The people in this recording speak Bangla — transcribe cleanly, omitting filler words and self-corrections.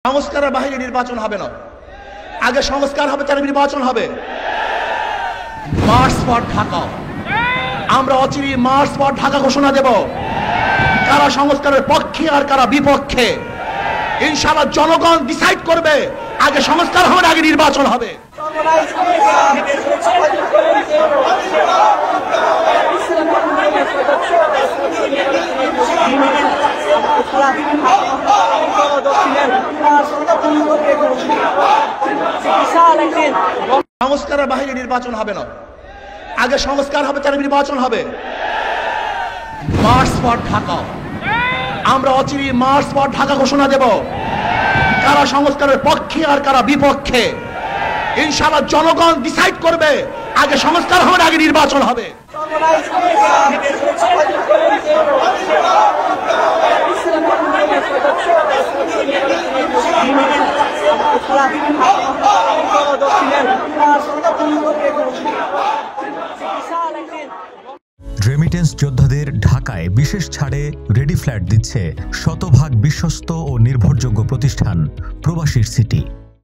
সংস্কারের বাইরে নির্বাচন হবে না, আগে সংস্কার হবে তার নির্বাচন হবে। মার্চ ফর ঢাকা, আমরা অচিরেই মার্চ ফর ঢাকা ঘোষণা দেব। কারা সংস্কারের পক্ষে আর কারা বিপক্ষে ইনশাআল্লাহ জনগণ ডিসাইড করবে। আগে সংস্কার হবে, আগে নির্বাচন হবে। সংস্কারের বাইরে নির্বাচন হবে না, আগে সংস্কার হবে তার নির্বাচন হবে। মার্চ ফর ঢাকা, আমরা অচিরেই মার্চ ফর ঢাকা ঘোষণা দেব। কারা সংস্কারের পক্ষে আর কারা বিপক্ষে ইনশাআল্লাহ জনগণ ডিসাইড করবে। আগে সংস্কার হবে, আগে নির্বাচন হবে। রেমিটেন্স যোদ্ধাদের ঢাকায় বিশেষ ছাড়ে রেডি ফ্ল্যাট দিচ্ছে শতভাগ বিশ্বস্ত ও নির্ভরযোগ্য প্রতিষ্ঠান প্রবাসীর সিটি।